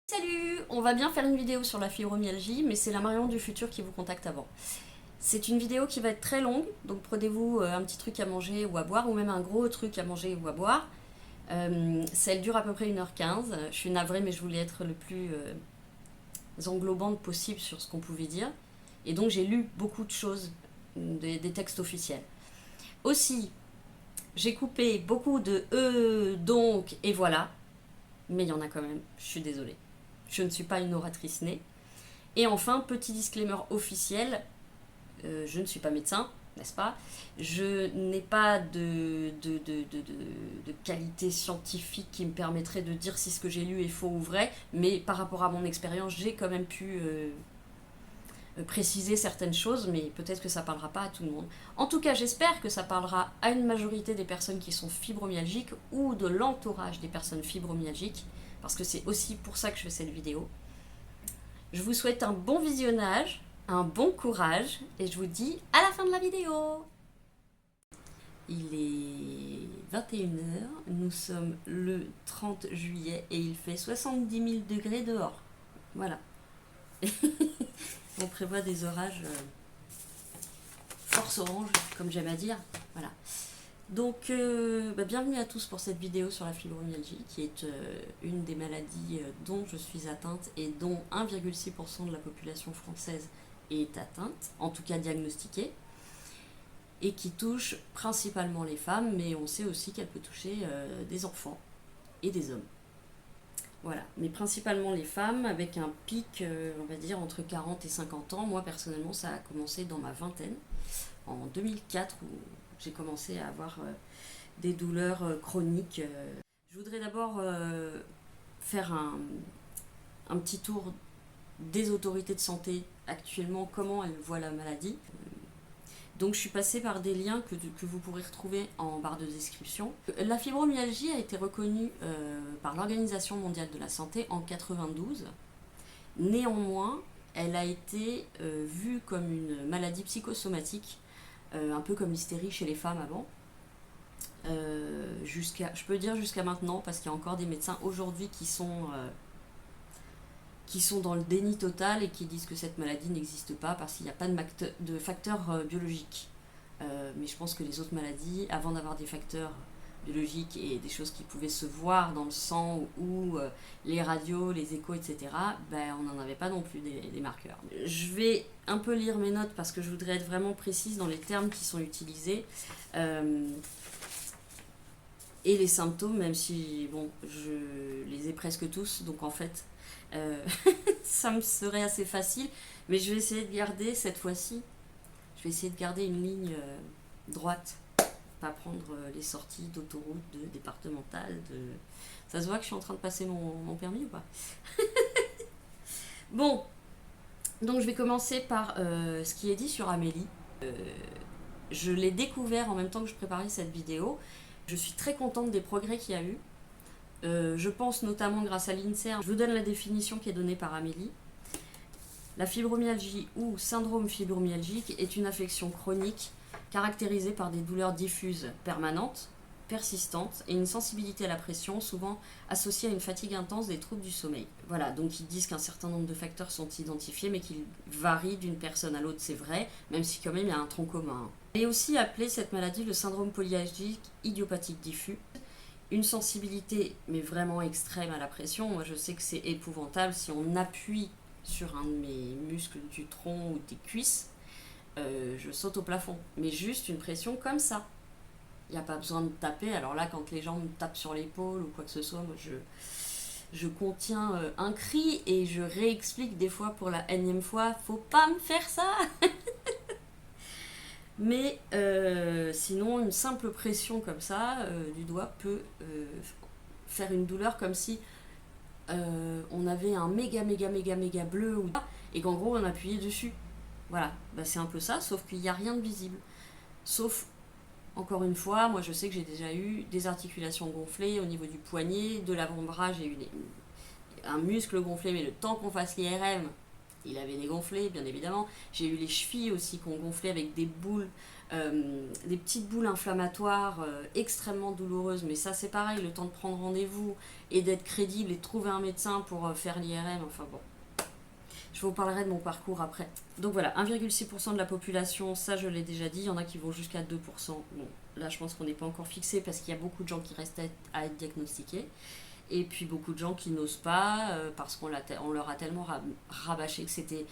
Salut! On va bien faire une vidéo sur la fibromyalgie, mais c'est la Marion du futur qui vous contacte avant. C'est une vidéo qui va être très longue, donc prenez-vous un petit truc à manger ou à boire, ou même un gros truc à manger ou à boire. Elle dure à peu près 1h15. Je suis navrée, mais je voulais être le plus englobante possible sur ce qu'on pouvait dire. Et donc j'ai lu beaucoup de choses, des textes officiels. Aussi, j'ai coupé beaucoup de donc et voilà, mais il y en a quand même, je suis désolée. Je ne suis pas une oratrice née. Et enfin, petit disclaimer officiel, je ne suis pas médecin, n'est-ce pas? Je n'ai pas de qualité scientifique qui me permettrait de dire si ce que j'ai lu est faux ou vrai, mais par rapport à mon expérience, j'ai quand même pu préciser certaines choses, mais peut-être que ça parlera pas à tout le monde. En tout cas, j'espère que ça parlera à une majorité des personnes qui sont fibromyalgiques ou de l'entourage des personnes fibromyalgiques, parce que c'est aussi pour ça que je fais cette vidéo. Je vous souhaite un bon visionnage, un bon courage, et je vous dis à la fin de la vidéo. Il est 21h, nous sommes le 30 juillet et il fait 70 000 degrés dehors. Voilà. On prévoit des orages force orange, comme j'aime à dire. Voilà. Donc, bienvenue à tous pour cette vidéo sur la fibromyalgie, qui est une des maladies dont je suis atteinte et dont 1,6% de la population française est atteinte, en tout cas diagnostiquée, et qui touche principalement les femmes, mais on sait aussi qu'elle peut toucher des enfants et des hommes. Voilà, mais principalement les femmes, avec un pic, on va dire, entre 40 et 50 ans. Moi, personnellement, ça a commencé dans ma vingtaine, en 2004, où j'ai commencé à avoir des douleurs chroniques. Je voudrais d'abord faire un petit tour des autorités de santé actuellement, comment elles voient la maladie. Donc je suis passée par des liens que vous pourrez retrouver en barre de description. La fibromyalgie a été reconnue par l'Organisation mondiale de la santé en 92. Néanmoins, elle a été vue comme une maladie psychosomatique, un peu comme l'hystérie chez les femmes avant. Je peux dire jusqu'à maintenant, parce qu'il y a encore des médecins aujourd'hui qui sont dans le déni total et qui disent que cette maladie n'existe pas parce qu'il n'y a pas de facteurs biologiques. Mais je pense que les autres maladies, avant d'avoir des facteurs biologiques et des choses qui pouvaient se voir dans le sang ou les radios, les échos, etc., on n'en avait pas non plus des marqueurs. Je vais un peu lire mes notes parce que je voudrais être vraiment précise dans les termes qui sont utilisés. Et les symptômes, même si bon, je les ai presque tous, donc en fait, ça me serait assez facile, mais je vais essayer de garder cette fois-ci, je vais essayer de garder une ligne droite, pas prendre les sorties d'autoroute, de départementale, Ça se voit que je suis en train de passer mon permis ou pas? Bon, donc je vais commencer par ce qui est dit sur Amélie. Je l'ai découvert en même temps que je préparais cette vidéo. Je suis très contente des progrès qu'il y a eu. Je pense notamment grâce à l'INSERM. Je vous donne la définition qui est donnée par Amélie. La fibromyalgie ou syndrome fibromyalgique est une affection chronique caractérisée par des douleurs diffuses permanentes, persistantes et une sensibilité à la pression souvent associée à une fatigue intense, des troubles du sommeil. Voilà, donc ils disent qu'un certain nombre de facteurs sont identifiés mais qu'ils varient d'une personne à l'autre, c'est vrai, même si quand même il y a un tronc commun. Elle est aussi appelée cette maladie le syndrome polyalgique idiopathique diffus. Une sensibilité mais vraiment extrême à la pression. Moi je sais que c'est épouvantable si on appuie sur un de mes muscles du tronc ou des cuisses, je saute au plafond. Mais juste une pression comme ça. Il n'y a pas besoin de taper. Alors là, quand les gens me tapent sur l'épaule ou quoi que ce soit, moi je contiens un cri et je réexplique des fois pour la énième fois, faut pas me faire ça. Mais sinon, une simple pression comme ça du doigt peut faire une douleur comme si on avait un méga bleu et qu'en gros on appuyait dessus. Voilà, c'est un peu ça, sauf qu'il n'y a rien de visible. Sauf, encore une fois, moi je sais que j'ai déjà eu des articulations gonflées au niveau du poignet, de l'avant-bras, j'ai eu un muscle gonflé, mais le temps qu'on fasse l'IRM, il avait dégonflé, bien évidemment. J'ai eu les chevilles aussi qui ont gonflé avec des boules, des petites boules inflammatoires extrêmement douloureuses. Mais ça, c'est pareil, le temps de prendre rendez-vous et d'être crédible et de trouver un médecin pour faire l'IRM. Enfin bon, je vous parlerai de mon parcours après. Donc voilà, 1,6% de la population, ça je l'ai déjà dit. Il y en a qui vont jusqu'à 2%. Bon, là, je pense qu'on n'est pas encore fixé parce qu'il y a beaucoup de gens qui restent à être diagnostiqués. Et puis beaucoup de gens qui n'osent pas parce qu'on leur a tellement rabâché que c'était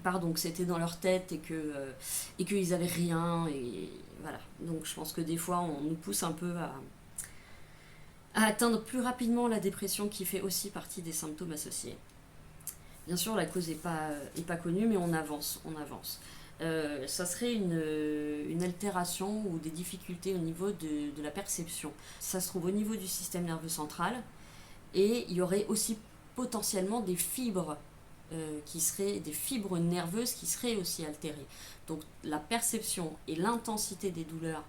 pardon, que c'était dans leur tête et qu'ils avaient rien. Et voilà. Donc je pense que des fois, on nous pousse un peu à atteindre plus rapidement la dépression qui fait aussi partie des symptômes associés. Bien sûr, la cause n'est pas connue, mais on avance. Ça serait une altération ou des difficultés au niveau de la perception. Ça se trouve au niveau du système nerveux central et il y aurait aussi potentiellement des fibres qui seraient des fibres nerveuses qui seraient aussi altérées. Donc la perception et l'intensité des douleurs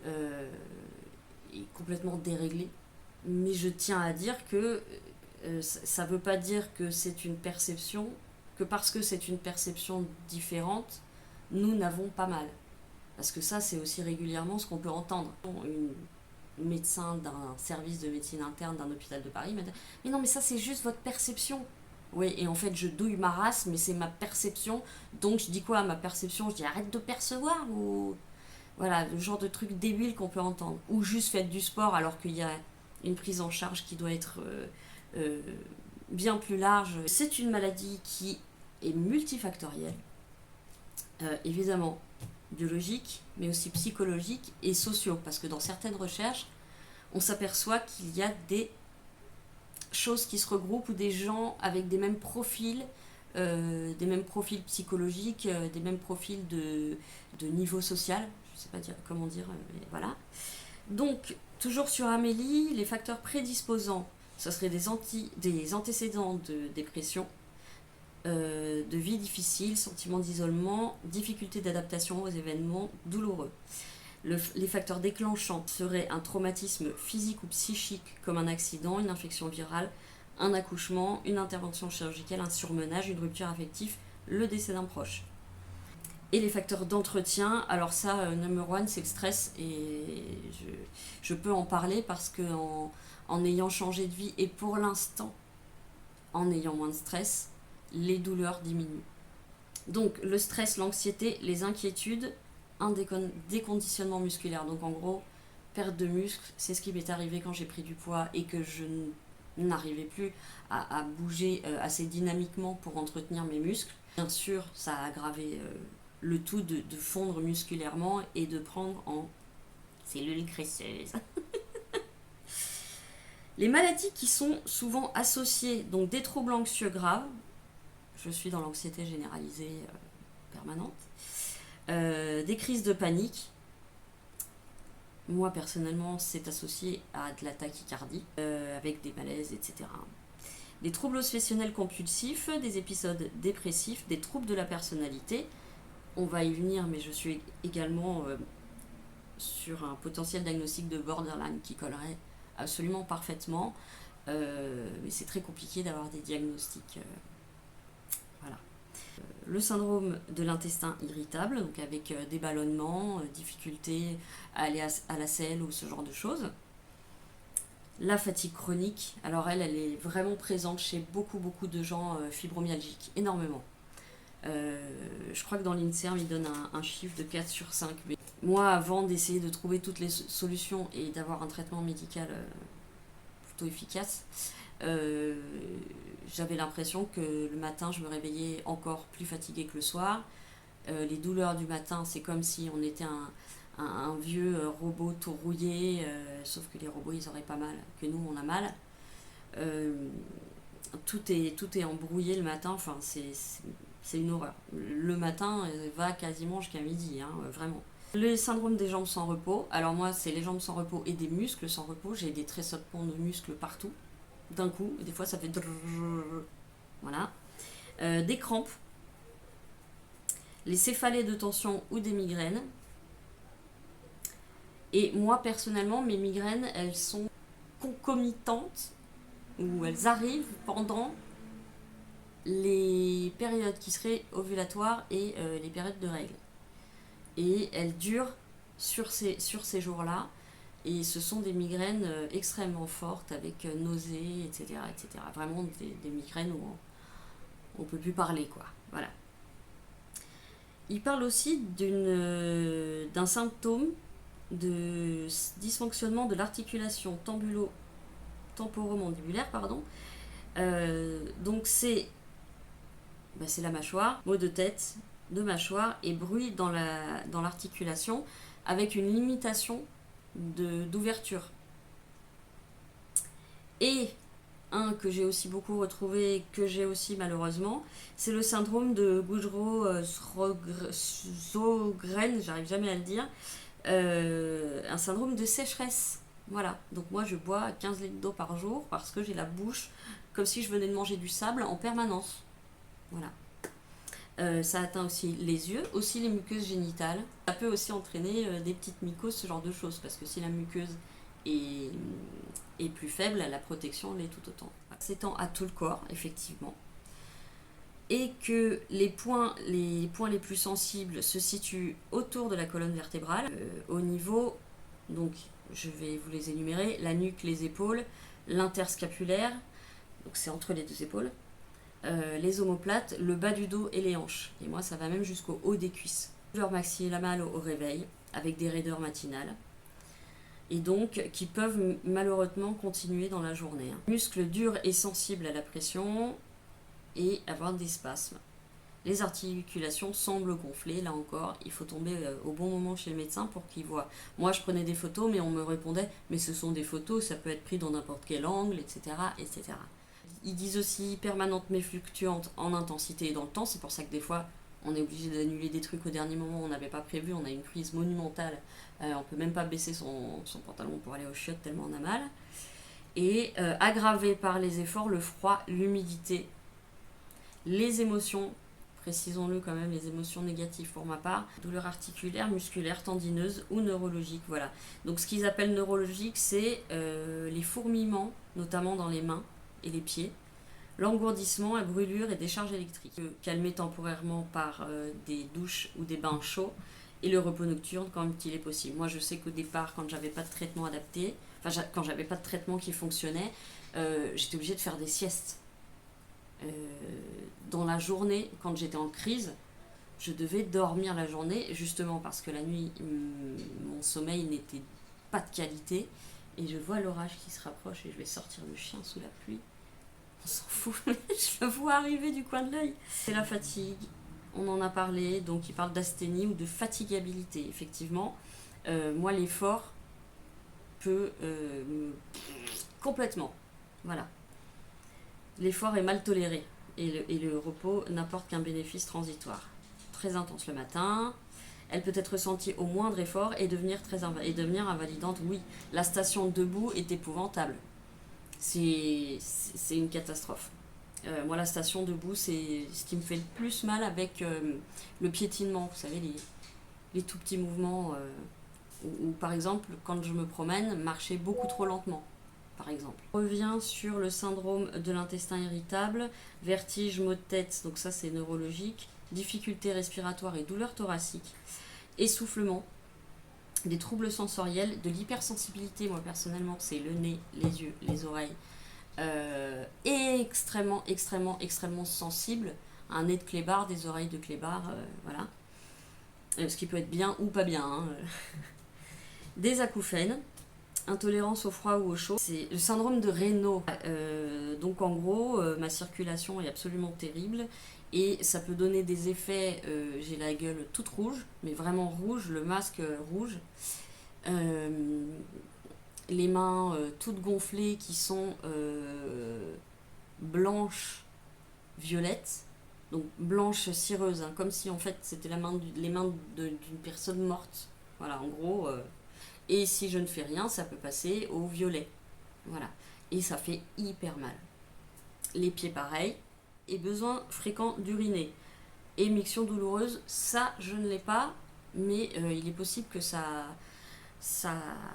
est complètement déréglée. Mais je tiens à dire que ça ne veut pas dire que c'est une perception, que parce que c'est une perception différente, nous n'avons pas mal. Parce que ça, c'est aussi régulièrement ce qu'on peut entendre. Une médecin d'un service de médecine interne d'un hôpital de Paris m'a dit « Mais non, mais ça, c'est juste votre perception. » Oui, et en fait, je douille ma race, mais c'est ma perception. Donc, je dis quoi à ma perception? Je dis « Arrête de percevoir » ou... Voilà, le genre de truc débile qu'on peut entendre. Ou juste faites du sport alors qu'il y a une prise en charge qui doit être bien plus large. C'est une maladie qui est multifactorielle. Évidemment biologiques, mais aussi psychologiques et sociaux, parce que dans certaines recherches, on s'aperçoit qu'il y a des choses qui se regroupent ou des gens avec des mêmes profils psychologiques, des mêmes profils de niveau social, je ne sais pas dire, comment dire, mais voilà. Donc, toujours sur Amélie, les facteurs prédisposants, ce serait des antécédents de dépression, de vie difficile, sentiment d'isolement, difficulté d'adaptation aux événements douloureux. Les facteurs déclenchants seraient un traumatisme physique ou psychique comme un accident, une infection virale, un accouchement, une intervention chirurgicale, un surmenage, une rupture affective, le décès d'un proche. Et les facteurs d'entretien, alors ça, number one, c'est le stress, et je peux en parler parce que en ayant changé de vie, et pour l'instant, en ayant moins de stress, les douleurs diminuent. Donc le stress, l'anxiété, les inquiétudes, un déconditionnement musculaire. Donc en gros, perte de muscle, c'est ce qui m'est arrivé quand j'ai pris du poids et que je n'arrivais plus à bouger assez dynamiquement pour entretenir mes muscles. Bien sûr, ça a aggravé le tout de fondre musculairement et de prendre en cellules graisseuses. Les maladies qui sont souvent associées, donc des troubles anxieux graves, je suis dans l'anxiété généralisée permanente, des crises de panique. Moi, personnellement, c'est associé à de la tachycardie, avec des malaises, etc. Des troubles obsessionnels compulsifs, des épisodes dépressifs, des troubles de la personnalité. On va y venir, mais je suis également sur un potentiel diagnostic de borderline qui collerait absolument parfaitement. Mais c'est très compliqué d'avoir des diagnostics. Voilà. Le syndrome de l'intestin irritable, donc avec des ballonnements, difficulté à aller à la selle ou ce genre de choses. La fatigue chronique, alors elle est vraiment présente chez beaucoup de gens fibromyalgiques, énormément. Je crois que dans l'INSERM, ils donnent un chiffre de 4 sur 5. Mais moi, avant d'essayer de trouver toutes les solutions et d'avoir un traitement médical plutôt efficace, j'avais l'impression que le matin, je me réveillais encore plus fatiguée que le soir. Les douleurs du matin, c'est comme si on était un vieux robot tout rouillé, sauf que les robots, ils auraient pas mal, que nous, on a mal. Tout est embrouillé le matin, enfin, c'est une horreur. Le matin va quasiment jusqu'à midi, hein, vraiment. Le syndrome des jambes sans repos, alors moi, c'est les jambes sans repos et des muscles sans repos. J'ai des tressautements de muscles partout, d'un coup, et des fois ça fait voilà. Des crampes, les céphalées de tension ou des migraines. Et moi personnellement, mes migraines, elles sont concomitantes, ou elles arrivent pendant les périodes qui seraient ovulatoires et les périodes de règles. Et elles durent sur ces jours-là. Et ce sont des migraines extrêmement fortes avec nausées, etc., etc. Vraiment des migraines où on ne peut plus parler, quoi. Voilà. Il parle aussi d'un symptôme de dysfonctionnement de l'articulation temporomandibulaire, pardon. Donc c'est la mâchoire, maux de tête, de mâchoire et bruit dans l'articulation avec une limitation d'ouverture. Et un que j'ai aussi beaucoup retrouvé, que j'ai aussi malheureusement, c'est le syndrome de Guttro-Sjogren, j'arrive jamais à le dire, un syndrome de sécheresse. Voilà, donc moi je bois 15 litres d'eau par jour parce que j'ai la bouche comme si je venais de manger du sable en permanence. Voilà. Ça atteint aussi les yeux, aussi les muqueuses génitales. Ça peut aussi entraîner des petites mycoses, ce genre de choses, parce que si la muqueuse est plus faible, la protection l'est tout autant. S'étend à tout le corps, effectivement. Et que les points les plus sensibles se situent autour de la colonne vertébrale, au niveau, donc je vais vous les énumérer, la nuque, les épaules, l'interscapulaire, donc c'est entre les deux épaules, les omoplates, le bas du dos et les hanches. Et moi, ça va même jusqu'au haut des cuisses. Douleur maxillamale au réveil, avec des raideurs matinales. Et donc, qui peuvent malheureusement continuer dans la journée. Muscles durs et sensibles à la pression et avoir des spasmes. Les articulations semblent gonfler, là encore, il faut tomber au bon moment chez le médecin pour qu'il voit. Moi, je prenais des photos, mais on me répondait « mais ce sont des photos, ça peut être pris dans n'importe quel angle, etc. etc. » Ils disent aussi permanente mais fluctuante en intensité et dans le temps. C'est pour ça que des fois, on est obligé d'annuler des trucs au dernier moment, on n'avait pas prévu, on a une crise monumentale. On peut même pas baisser son pantalon pour aller aux chiottes tellement on a mal. Et aggravé par les efforts, le froid, l'humidité, les émotions, précisons-le quand même, les émotions négatives pour ma part, douleurs articulaires, musculaires, tendineuses ou neurologiques. Voilà. Donc ce qu'ils appellent neurologique, c'est les fourmillements, notamment dans les mains et les pieds, l'engourdissement, la brûlure et décharge électrique, calmé temporairement par des douches ou des bains chauds et le repos nocturne quand il est possible. Moi je sais qu'au départ, quand j'avais pas de traitement adapté, quand j'avais pas de traitement qui fonctionnait, j'étais obligée de faire des siestes. Dans la journée, quand j'étais en crise, je devais dormir la journée, justement parce que la nuit, mon sommeil n'était pas de qualité. Et je vois l'orage qui se rapproche et je vais sortir le chien sous la pluie. On s'en fout, je le vois arriver du coin de l'œil. C'est la fatigue, on en a parlé, donc il parle d'asthénie ou de fatigabilité, effectivement. Moi, l'effort peut complètement, voilà. L'effort est mal toléré et le repos n'apporte qu'un bénéfice transitoire. Très intense le matin, elle peut être ressentie au moindre effort et devenir invalidante. Oui, la station debout est épouvantable. C'est une catastrophe. Moi, la station debout, c'est ce qui me fait le plus mal avec le piétinement. Vous savez, les tout petits mouvements où, par exemple, quand je me promène, marcher beaucoup trop lentement, par exemple. On revient sur le syndrome de l'intestin irritable, vertige, maux de tête, donc ça c'est neurologique, difficultés respiratoires et douleurs thoraciques, essoufflement, des troubles sensoriels, de l'hypersensibilité. Moi personnellement, c'est le nez, les yeux, les oreilles, extrêmement sensible, un nez de clébard, des oreilles de clébard, voilà. Ce qui peut être bien ou pas bien. Hein. Des acouphènes, intolérance au froid ou au chaud. C'est le syndrome de Raynaud. Donc en gros, ma circulation est absolument terrible et ça peut donner des effets. J'ai la gueule toute rouge, mais vraiment rouge, le masque rouge. Les mains toutes gonflées qui sont blanches, violettes. Donc blanches cireuses, hein, comme si en fait c'était les mains d'une personne morte. Voilà, en gros. Et si je ne fais rien, ça peut passer au violet. Voilà. Et ça fait hyper mal. Les pieds pareil. Et besoin fréquent d'uriner. Émiction douloureuse, ça je ne l'ai pas, mais il est possible que ça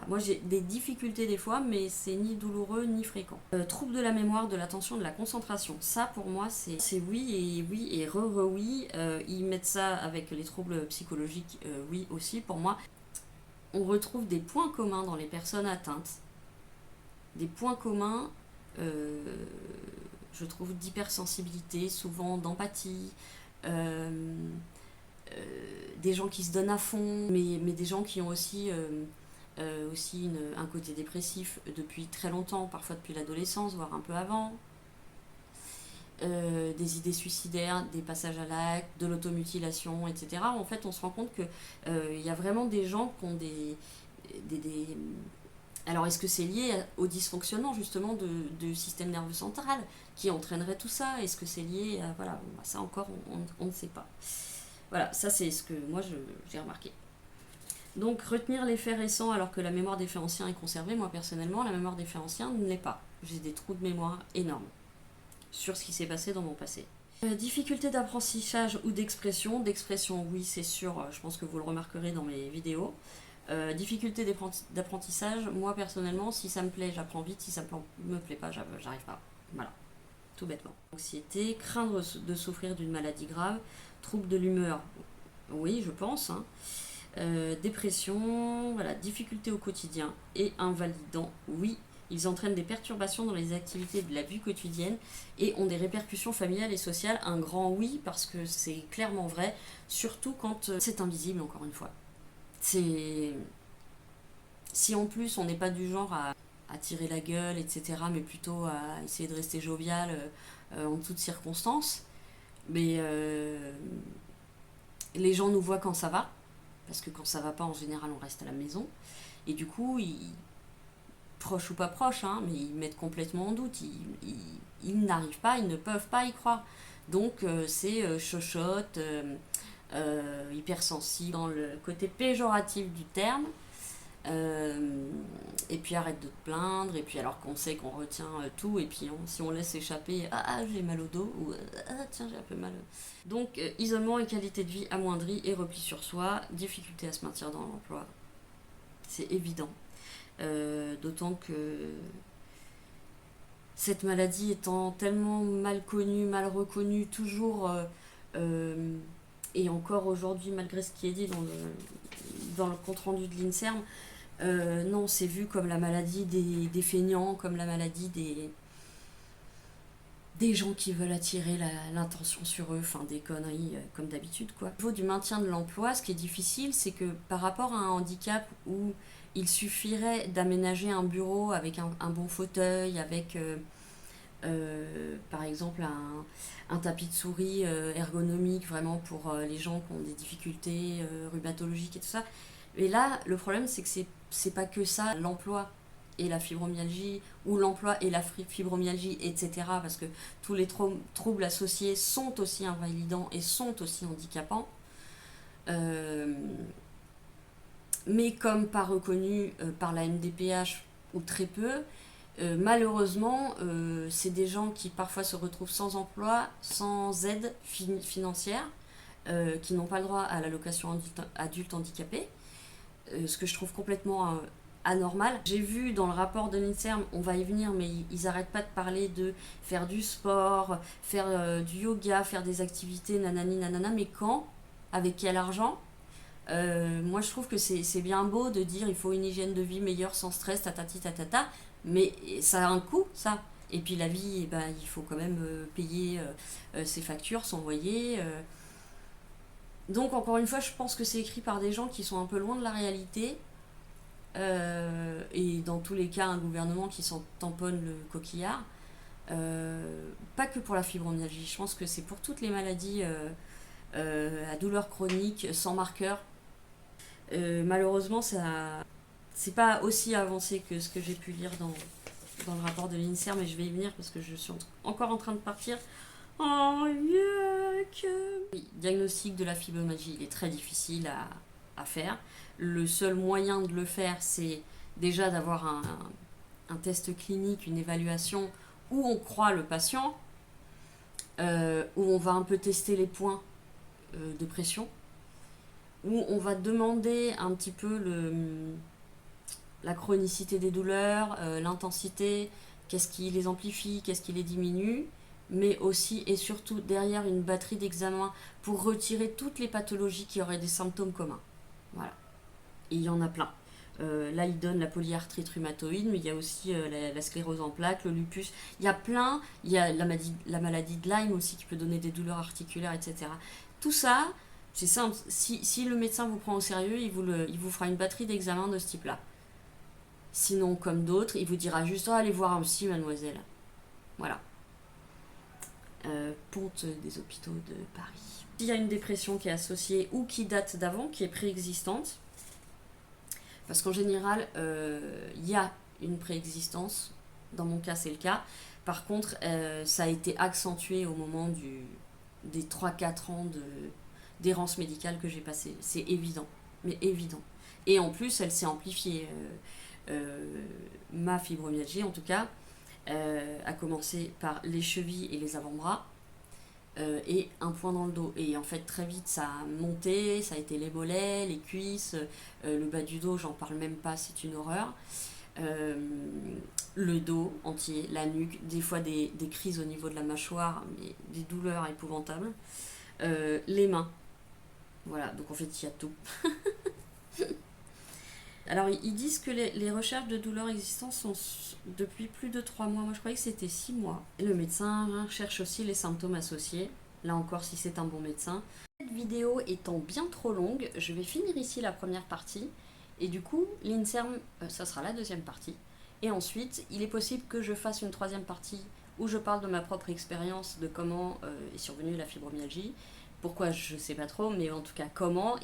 Moi j'ai des difficultés des fois, mais c'est ni douloureux ni fréquent. Troubles de la mémoire, de l'attention, de la concentration. Ça pour moi c'est oui et oui. Ils mettent ça avec les troubles psychologiques, oui aussi. Pour moi, on retrouve des points communs dans les personnes atteintes. Des points communs, je trouve, d'hypersensibilité, souvent d'empathie. Euh, des gens qui se donnent à fond, mais des gens qui ont aussi un côté dépressif depuis très longtemps, parfois depuis l'adolescence, voire un peu avant. Des idées suicidaires, des passages à l'acte, de l'automutilation, etc. En fait, on se rend compte qu'il y a vraiment des gens qui ont des... Alors, est-ce que c'est lié au dysfonctionnement justement du système nerveux central qui entraînerait tout ça? Est-ce que c'est lié à... Voilà, ça encore, on ne sait pas. Voilà, ça c'est ce que moi j'ai remarqué. Donc retenir les faits récents alors que la mémoire des faits anciens est conservée, moi personnellement, la mémoire des faits anciens ne l'est pas. J'ai des trous de mémoire énormes sur ce qui s'est passé dans mon passé. Difficulté d'apprentissage ou d'expression. D'expression, oui, c'est sûr, je pense que vous le remarquerez dans mes vidéos. Difficulté d'apprentissage, moi personnellement, si ça me plaît, j'apprends vite, si ça me plaît pas, j'arrive pas. Voilà, tout bêtement. Anxiété, craindre de souffrir d'une maladie grave, trouble de l'humeur, oui, je pense. Dépression, voilà, difficultés au quotidien et invalidants, oui. Ils entraînent des perturbations dans les activités de la vie quotidienne et ont des répercussions familiales et sociales. Un grand oui, parce que c'est clairement vrai, surtout quand c'est invisible, encore une fois. C'est... Si en plus on n'est pas du genre à tirer la gueule, etc., mais plutôt à essayer de rester jovial en toutes circonstances, mais les gens nous voient quand ça va, parce que quand ça va pas, en général, on reste à la maison. Et du coup, proches ou pas proches, hein, mais ils mettent complètement en doute. Ils n'arrivent pas, ils ne peuvent pas y croire. Donc, c'est chochotte, hypersensible dans le côté péjoratif du terme. Et puis arrête de te plaindre, et puis alors qu'on sait qu'on retient tout, et puis si on laisse échapper j'ai mal au dos, ou tiens j'ai un peu mal. Donc isolement et qualité de vie amoindrie et repli sur soi, difficulté à se maintenir dans l'emploi, c'est évident. D'autant que cette maladie étant tellement mal connue, mal reconnue, toujours et encore aujourd'hui, malgré ce qui est dit dans le compte rendu de l'INSERM, non, c'est vu comme la maladie des feignants, comme la maladie des gens qui veulent attirer l'intention sur eux, enfin des conneries comme d'habitude quoi. Au niveau du maintien de l'emploi, ce qui est difficile, c'est que par rapport à un handicap où il suffirait d'aménager un bureau avec un bon fauteuil, avec par exemple un tapis de souris ergonomique vraiment pour les gens qui ont des difficultés rhumatologiques et tout ça. Mais là, le problème, c'est que c'est pas que ça, l'emploi et la fibromyalgie, ou l'emploi et la fibromyalgie, etc. Parce que tous les troubles associés sont aussi invalidants et sont aussi handicapants. Mais comme pas reconnus par la MDPH, ou très peu, malheureusement, c'est des gens qui parfois se retrouvent sans emploi, sans aide financière, qui n'ont pas le droit à l'allocation adulte handicapé. Ce que je trouve complètement anormal. J'ai vu dans le rapport de l'INSERM, on va y venir, mais ils n'arrêtent pas de parler de faire du sport, faire du yoga, faire des activités, nanani nanana, mais quand? Avec quel argent? Moi je trouve que c'est bien beau de dire il faut une hygiène de vie meilleure sans stress, tatati tatata, mais ça a un coût ça. Et puis la vie, eh ben, il faut quand même payer ses factures, son loyer. Donc encore une fois, je pense que c'est écrit par des gens qui sont un peu loin de la réalité. Et dans tous les cas, un gouvernement qui s'en tamponne le coquillard. Pas que pour la fibromyalgie, je pense que c'est pour toutes les maladies à douleur chronique, sans marqueur. Malheureusement, c'est pas aussi avancé que ce que j'ai pu lire dans le rapport de l'INSERM, mais je vais y venir parce que je suis encore en train de partir. Oh, yuck. Oui, diagnostic de la fibromyalgie, il est très difficile à faire. Le seul moyen de le faire, c'est déjà d'avoir un test clinique, une évaluation où on croit le patient, où on va un peu tester les points de pression, où on va demander un petit peu la chronicité des douleurs, l'intensité, qu'est-ce qui les amplifie, qu'est-ce qui les diminue, mais aussi et surtout derrière une batterie d'examens pour retirer toutes les pathologies qui auraient des symptômes communs. Voilà. Et il y en a plein. Là, il donne la polyarthrite rhumatoïde, mais il y a aussi la sclérose en plaques, le lupus. Il y a plein. Il y a la maladie de Lyme aussi qui peut donner des douleurs articulaires, etc. Tout ça, c'est simple. Si le médecin vous prend au sérieux, il vous fera une batterie d'examens de ce type-là. Sinon, comme d'autres, il vous dira juste allez voir un psy, mademoiselle. Voilà. Ponte des hôpitaux de Paris. S'il y a une dépression qui est associée ou qui date d'avant, qui est préexistante, parce qu'en général, il y a une préexistence. Dans mon cas, c'est le cas. Par contre, ça a été accentué au moment des 3-4 ans d'errance médicale que j'ai passé. C'est évident, mais évident. Et en plus, elle s'est amplifiée. Ma fibromyalgie, en tout cas, a commencé par les chevilles et les avant-bras. Et un point dans le dos. Et en fait, très vite, ça a monté, ça a été les mollets, les cuisses, le bas du dos, j'en parle même pas, c'est une horreur. Le dos entier, la nuque, des fois des crises au niveau de la mâchoire, mais des douleurs épouvantables. Les mains. Voilà, donc en fait, il y a tout. Alors, ils disent que les recherches de douleurs existantes sont depuis plus de 3 mois. Moi, je croyais que c'était 6 mois. Et le médecin cherche aussi les symptômes associés. Là encore, si c'est un bon médecin. Cette vidéo étant bien trop longue, je vais finir ici la première partie. Et du coup, l'INSERM, ça sera la deuxième partie. Et ensuite, il est possible que je fasse une troisième partie où je parle de ma propre expérience, de comment est survenue la fibromyalgie. Pourquoi, je ne sais pas trop, mais en tout cas comment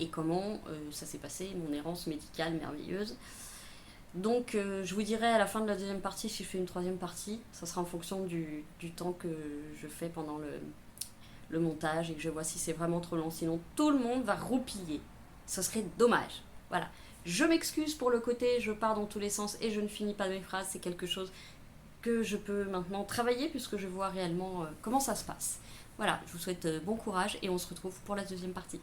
ça s'est passé, mon errance médicale merveilleuse. Donc je vous dirai à la fin de la deuxième partie si je fais une troisième partie. Ça sera en fonction du temps que je fais pendant le montage et que je vois si c'est vraiment trop long. Sinon tout le monde va roupiller. Ce serait dommage. Voilà. Je m'excuse pour le côté je pars dans tous les sens et je ne finis pas mes phrases. C'est quelque chose que je peux maintenant travailler puisque je vois réellement comment ça se passe. Voilà, je vous souhaite bon courage et on se retrouve pour la deuxième partie.